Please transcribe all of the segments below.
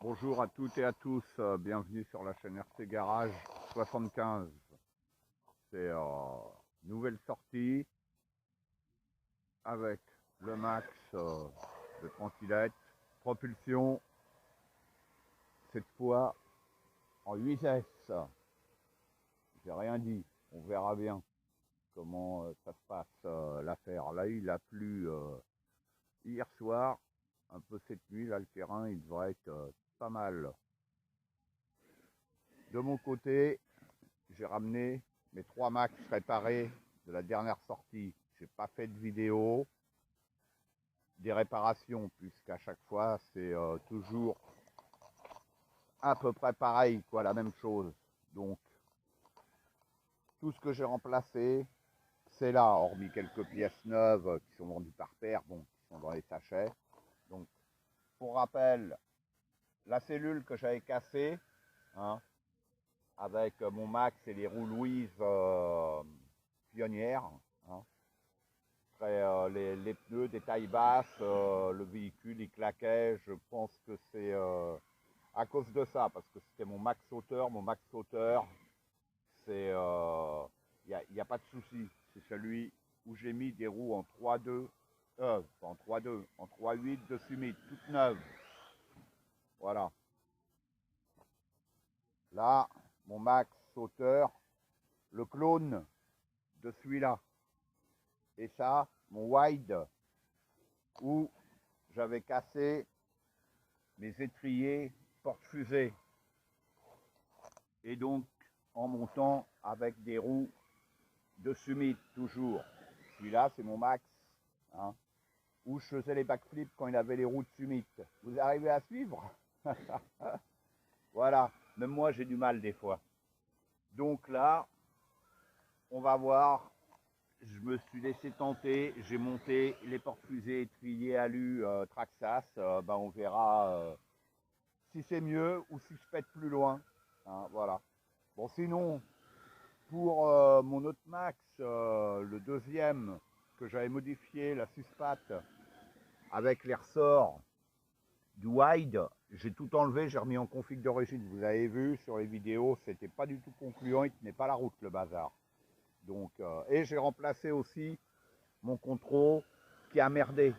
Bonjour à toutes et à tous, bienvenue sur la chaîne RC Garage 75. C'est nouvelle sortie avec le max de tranquillette, propulsion, cette fois en 8S. J'ai rien dit, on verra bien comment ça se passe l'affaire. Là il a plu hier soir, un peu cette nuit, là le terrain il devrait être pas mal. De mon côté, j'ai ramené mes 3 max réparés de la dernière sortie. J'ai pas fait de vidéo des réparations puisqu'à chaque fois c'est toujours à peu près pareil, quoi, la même chose. Donc tout ce que j'ai remplacé, c'est là, hormis quelques pièces neuves qui sont vendues par paire, bon, qui sont dans les sachets. Donc pour rappel, la cellule que j'avais cassée, hein, avec mon max et les roues Louise pionnières, hein, les pneus des tailles basses, le véhicule il claquait. Je pense que c'est à cause de ça, parce que c'était mon max hauteur. Mon max hauteur, c'est y a pas de souci, c'est celui où j'ai mis des roues en 3.2, pas en 3.2, en 3.8 de Summit, toutes neuves. Voilà. Là, mon max hauteur, le clone de celui-là. Et ça, mon wide, où j'avais cassé mes étriers porte-fusée. Et donc, en montant avec des roues de Summit, toujours. Celui-là, c'est mon max, hein, où je faisais les backflips quand il avait les roues de Summit. Vous arrivez à suivre? Voilà, même moi, j'ai du mal des fois. Donc là, on va voir. Je me suis laissé tenter, j'ai monté les porte-fusées étriers alu Traxxas. On verra si c'est mieux ou si je pète plus loin, hein, voilà. Bon, sinon, pour mon autre max, le deuxième que j'avais modifié, la suspate, avec les ressorts du wide, j'ai tout enlevé, j'ai remis en config d'origine. Vous avez vu sur les vidéos, c'était pas du tout concluant, il tenait pas la route le bazar. Donc, et j'ai remplacé aussi mon contrôle qui a merdé,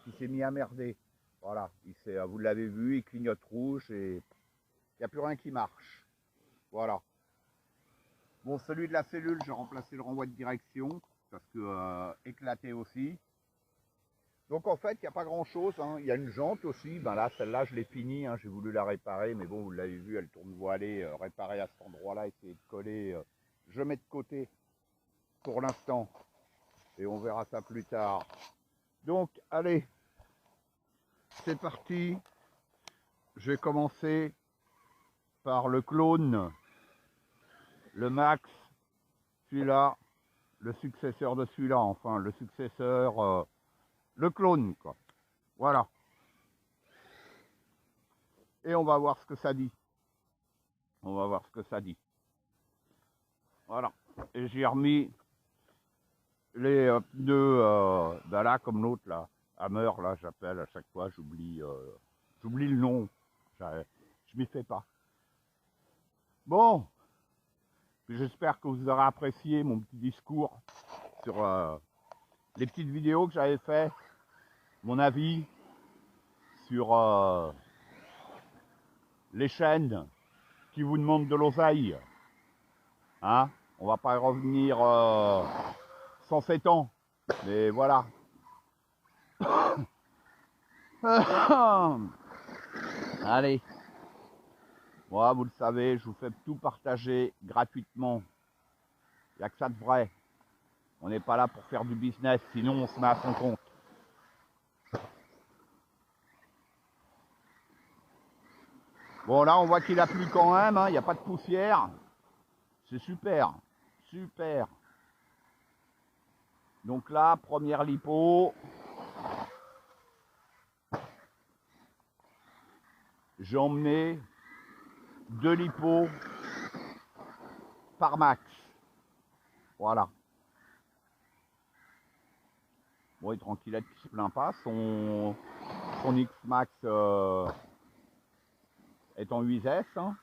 qui s'est mis à merder. Voilà, vous l'avez vu, il clignote rouge et il n'y a plus rien qui marche. Voilà. Bon, celui de la cellule, j'ai remplacé le renvoi de direction parce que éclaté aussi. Donc en fait, il n'y a pas grand chose, hein. Il y a une jante aussi. Ben là, celle-là, je l'ai finie, hein. J'ai voulu la réparer, mais bon, vous l'avez vu, elle tourne voilée, réparée à cet endroit-là, essayer de coller. Je mets de côté pour l'instant et on verra ça plus tard. Donc, allez, c'est parti. Je vais commencer par le clone, le max, celui-là, le successeur de celui-là, enfin, le successeur, le clone, quoi. Voilà. Et on va voir ce que ça dit. On va voir ce que ça dit. Voilà. Et j'ai remis les pneus, là, comme l'autre, là. Hammer, là, j'appelle à chaque fois, j'oublie le nom. Je m'y fais pas. Bon. J'espère que vous aurez apprécié mon petit discours sur les petites vidéos que j'avais fait, mon avis sur les chaînes qui vous demandent de l'oseille. Hein, on va pas y revenir 107 ans, mais voilà. Allez, moi, vous le savez, je vous fais tout partager gratuitement. Il n'y a que ça de vrai. On n'est pas là pour faire du business, sinon on se met à son compte. Bon, là, on voit qu'il a plu quand même, hein, il n'y a pas de poussière. C'est super, super. Donc là, première lipo. J'ai emmené 2 lipos par max. Voilà. Bon, il est tranquillette, qui se plaint pas. Son X-Max est en 8S. Hein.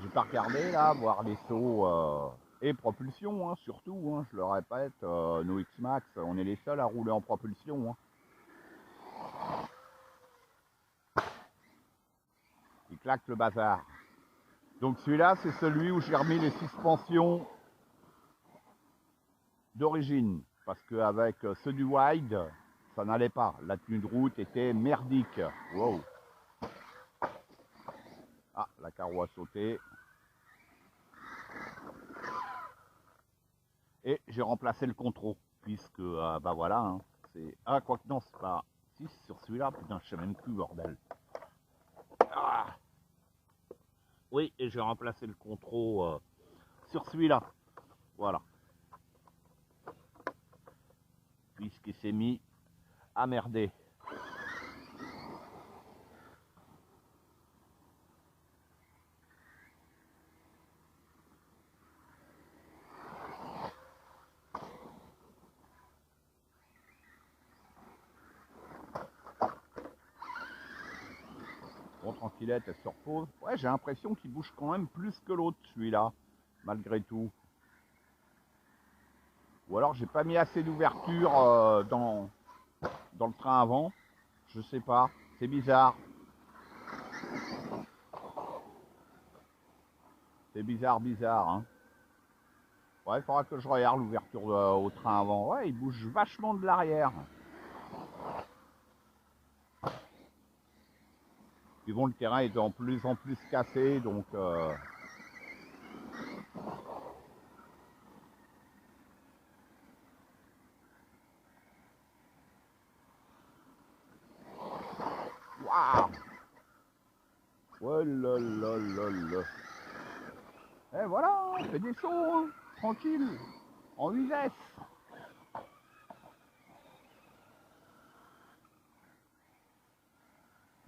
J'ai pas regardé là, voir les sauts et propulsion, hein, surtout, hein, je le répète, nos X-Max, on est les seuls à rouler en propulsion. Hein. Il claque le bazar. Donc celui-là, c'est celui où j'ai remis les suspensions d'origine. Parce qu'avec ceux du Wide, ça n'allait pas. La tenue de route était merdique. Wow. Ah, la carreau a sauté. Et j'ai remplacé le contrôle. Puisque, bah voilà, hein, c'est... Ah, quoi que non, c'est pas... Si, sur celui-là, putain, je sais même plus, bordel. Ah. Oui, et j'ai remplacé le contrôle sur celui-là. Voilà. Puisqu'il s'est mis à merder. Bon, tranquillette, elle se repose. Ouais, j'ai l'impression qu'il bouge quand même plus que l'autre, celui-là, malgré tout. Ou alors, j'ai pas mis assez d'ouverture dans le train avant. Je sais pas, c'est bizarre. C'est bizarre, hein. Ouais, il faudra que je regarde l'ouverture au train avant. Ouais, il bouge vachement de l'arrière. Puis bon, le terrain est de plus en plus cassé, donc... Waouh! Ouais, là. Et voilà, on fait des sauts, hein, tranquille, en vitesse.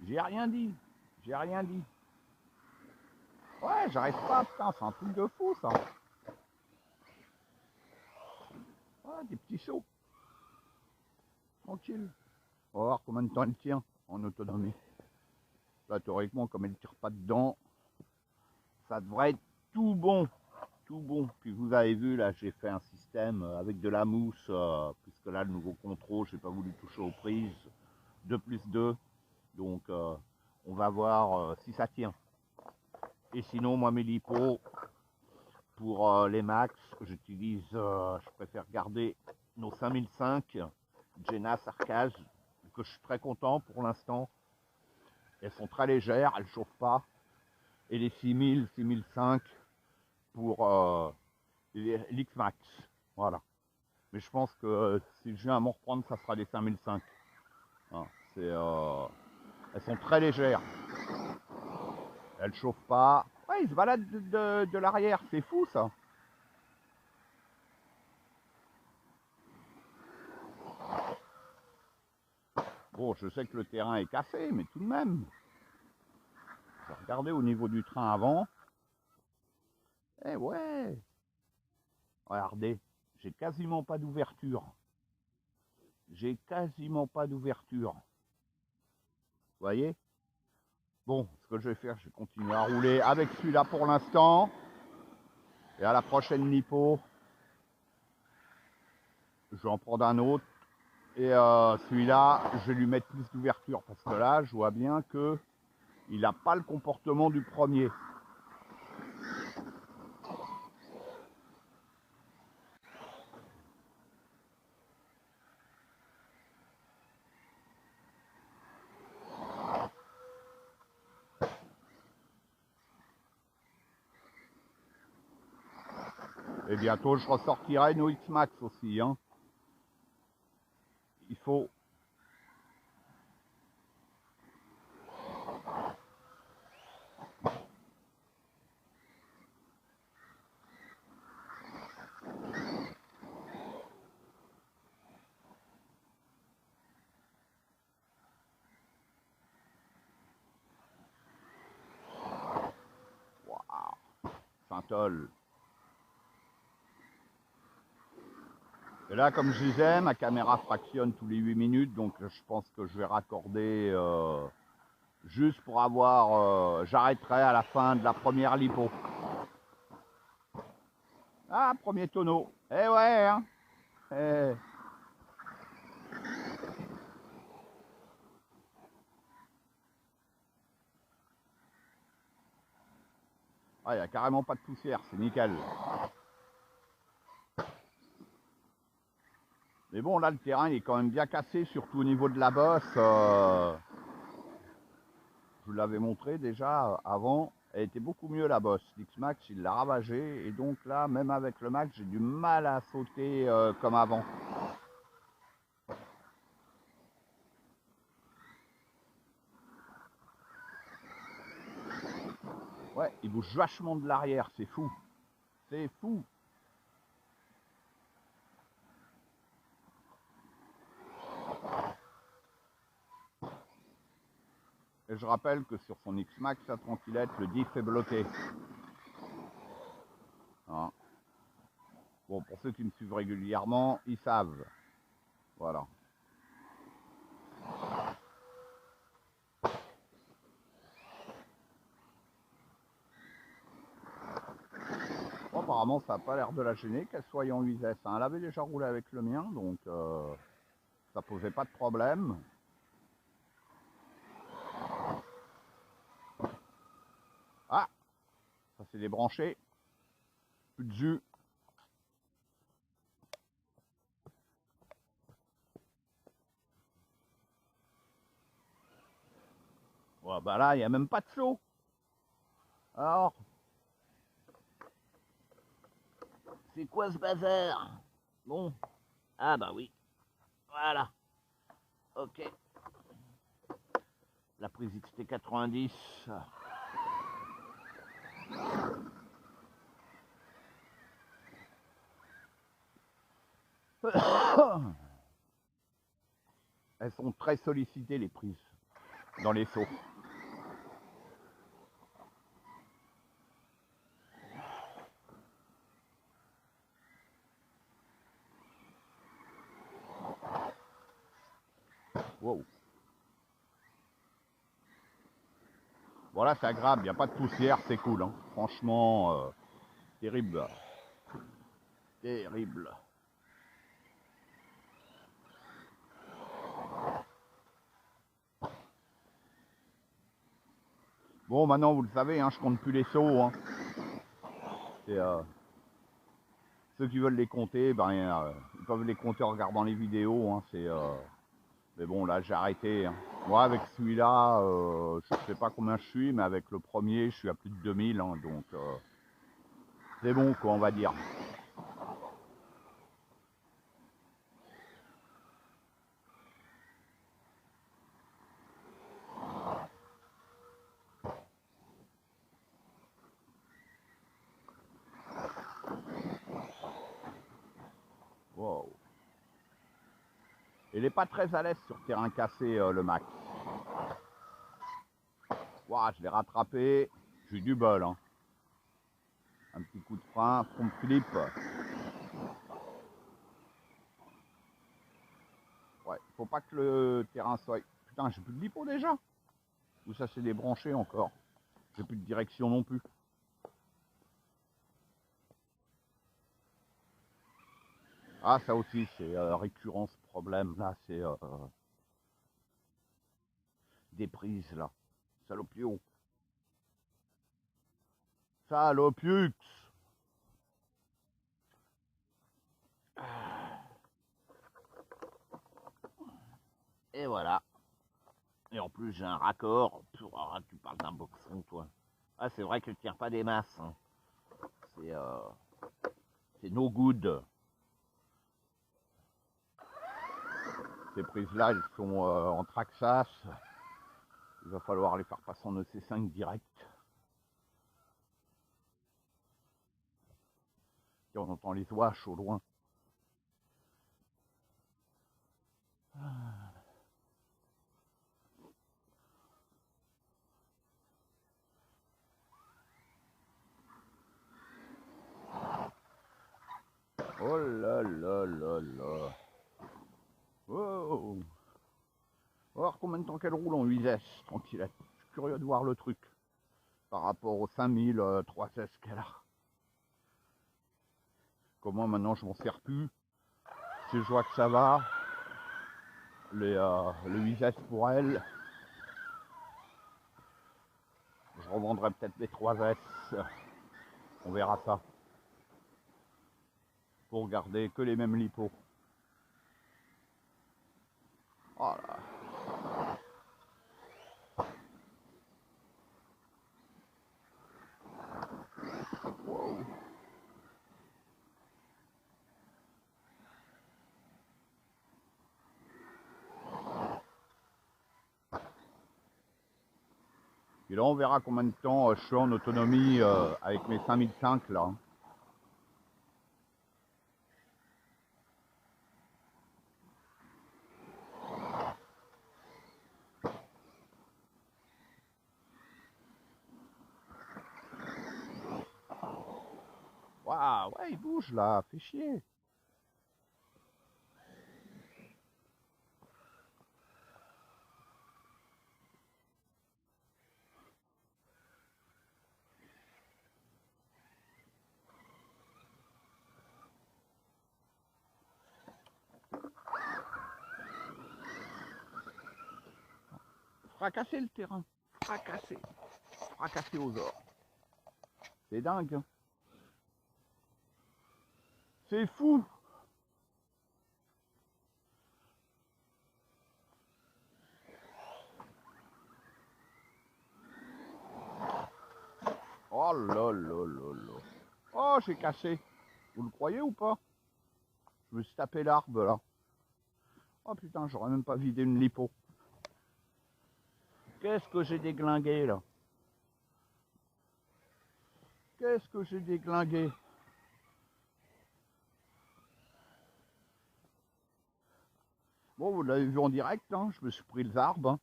J'ai rien dit, Ouais, j'arrive pas, putain, c'est un truc de fou, ça. Ouais, des petits sauts, tranquille. On va voir combien de temps elle tient en autonomie. Là, théoriquement, comme elle ne tire pas dedans, ça devrait être tout bon. Tout bon. Puis vous avez vu, là, j'ai fait un système avec de la mousse, puisque là, le nouveau contrôle, j'ai pas voulu toucher aux prises. 2+2. Donc, on va voir si ça tient. Et sinon, moi, mes lipos, pour les max, j'utilise, je préfère garder nos 5005 Jenna Sarkaz, que je suis très content pour l'instant. Elles sont très légères, elles ne chauffent pas. Et les 6000, 6005 pour l'X-Max. Voilà. Mais je pense que si je viens à m'en reprendre, ça sera des 5005. Hein, elles sont très légères. Elles ne chauffent pas. Ouais, ils se baladent de l'arrière. C'est fou, ça. Bon, je sais que le terrain est cassé, mais tout de même. J'ai regardé au niveau du train avant. Eh ouais. Regardez, j'ai quasiment pas d'ouverture. Vous voyez? Bon, ce que je vais faire, je vais continuer à rouler avec celui-là pour l'instant. Et à la prochaine Nippo, je vais en prendre un autre. Et celui-là, je vais lui mettre plus d'ouverture. Parce que là, je vois bien que il n'a pas le comportement du premier. Et bientôt, je ressortirai nos X-Max aussi. Hein. Il faut... Waouh, Saint-Ol. Et là, comme je disais, ma caméra fractionne tous les 8 minutes, donc je pense que je vais raccorder Juste pour avoir... j'arrêterai à la fin de la première lipo. Ah, premier tonneau. Eh ouais, hein. Eh. Ah, il n'y a carrément pas de poussière, c'est nickel. Mais bon, là, le terrain, il est quand même bien cassé, surtout au niveau de la bosse. Je vous l'avais montré déjà avant. Elle était beaucoup mieux, la bosse. L'X-Max, il l'a ravagé. Et donc là, même avec le Max, j'ai du mal à sauter comme avant. Ouais, il bouge vachement de l'arrière, c'est fou. C'est fou. Et je rappelle que sur son X-Max à tranquillette, le diff est bloqué. Hein. Bon, pour ceux qui me suivent régulièrement, ils savent. Voilà. Bon, apparemment, ça n'a pas l'air de la gêner qu'elle soit en 8S. Hein. Elle avait déjà roulé avec le mien, donc ça posait pas de problème. Ah, ça s'est débranché. Plus de jus. Ouais, bah là, il n'y a même pas de flot. Alors, c'est quoi ce bazar? Bon, ah bah oui, voilà. Ok. La prise XT90. Elles sont très sollicitées, les prises, dans les sauts. Wow. Voilà, c'est agréable, il n'y a pas de poussière, c'est cool. Hein. Franchement, terrible. Terrible. Bon, maintenant, vous le savez, hein, je compte plus les sauts. Hein. Et, ceux qui veulent les compter, ben, ils peuvent les compter en regardant les vidéos. Hein, mais bon, là, j'ai arrêté. Hein. Moi, avec celui-là, je ne sais pas combien je suis, mais avec le premier, je suis à plus de 2000. Hein, donc, c'est bon, quoi, on va dire. Wow. Il n'est pas très à l'aise sur terrain cassé, le Max. Wow, je l'ai rattrapé. J'ai eu du bol. Hein. Un petit coup de frein, front flip. Ouais, faut pas que le terrain soit... Putain, j'ai plus de lipo déjà. Ou ça s'est débranché encore. J'ai plus de direction non plus. Ah, ça aussi, c'est récurrent ce problème là. C'est des prises là. Salopio. Salopiux. Et voilà. Et en plus, j'ai un raccord. Ah, tu parles d'un boxon, toi. Ah, c'est vrai qu'elle tire pas des masses. Hein. C'est no good. Ces prises-là, elles sont en Traxas. Il va falloir les faire passer en EC5 direct. Et on entend les ouaches au loin. Oh là là là là. Oh. On va voir combien de temps qu'elle roule en 8S, tranquillette. curieux de voir le truc par rapport aux 5316 qu'elle a. Comment maintenant je m'en sers plus. Si je vois que ça va, le 8S pour elle, je revendrai peut-être les 3S. On verra ça. Pour garder que les mêmes lipos. Voilà. Wow. Et là on verra combien de temps je suis en autonomie avec mes 5005 là. Waouh, ouais, il bouge là, fait chier. Fracasser le terrain, fracasser aux ors. C'est dingue. Hein. C'est fou. Oh là là là là. Oh, j'ai cassé. Vous le croyez ou pas? Je me suis tapé l'arbre là. Oh putain, j'aurais même pas vidé une lipo. Qu'est-ce que j'ai déglingué là? Qu'est-ce que j'ai déglingué? Bon, vous l'avez vu en direct, hein, je me suis pris les arbres. Hein.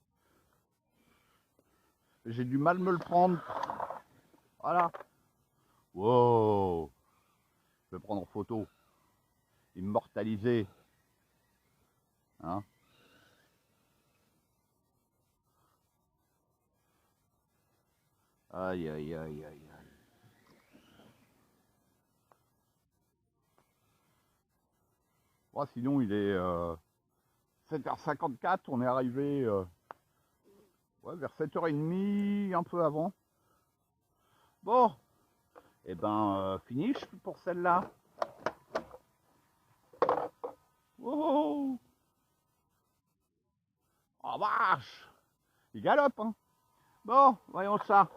J'ai du mal me le prendre. Voilà. Wow. Je vais prendre en photo. Immortalisé. Hein. Aïe, aïe, aïe, aïe, aïe. Oh, sinon, il est 7h54. On est arrivé ouais, vers 7h30, un peu avant. Bon. Et ben, finish pour celle-là. Oh, oh vache. Il galope, hein. Bon, voyons ça.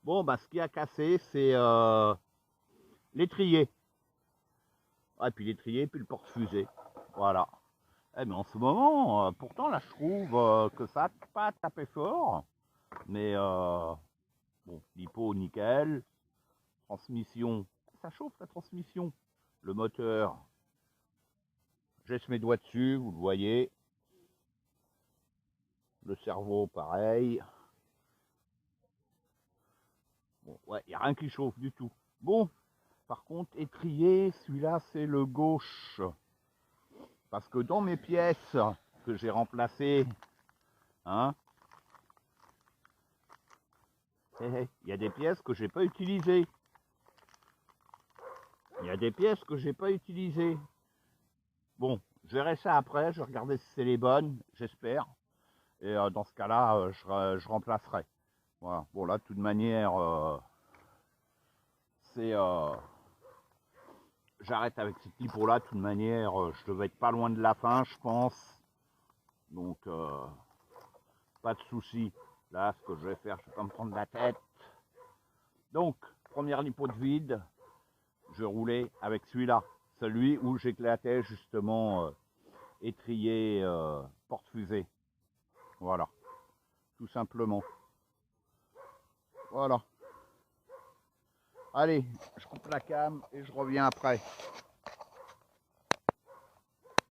Bon, bah, ce qui a cassé, c'est l'étrier. Ah, et puis l'étrier, puis le porte-fusée. Voilà. Eh, mais en ce moment, pourtant, là, je trouve que ça n'a pas tapé fort. Mais, bon, l'hypo, nickel. Transmission, ça chauffe la transmission. Le moteur, je laisse mes doigts dessus, vous le voyez. Le cerveau, pareil. Bon, ouais, il n'y a rien qui chauffe du tout. Bon, par contre, étrier, celui-là, c'est le gauche. Parce que dans mes pièces que j'ai remplacées, hein, il y a des pièces que j'ai pas utilisées. Il y a des pièces que j'ai pas utilisées. Bon, je verrai ça après, je vais regarder si c'est les bonnes, j'espère. Et dans ce cas-là, je remplacerai. Voilà. Bon, là, de toute manière, c'est... j'arrête avec cette lipo-là, de toute manière, je devais être pas loin de la fin, je pense. Donc, pas de souci. Là, ce que je vais faire, je vais pas me prendre la tête. Donc, première lipo de vide, je roulais avec celui-là. Celui où j'éclatais justement étrier porte-fusée. Voilà. Tout simplement. Voilà. Allez, je coupe la cam et je reviens après.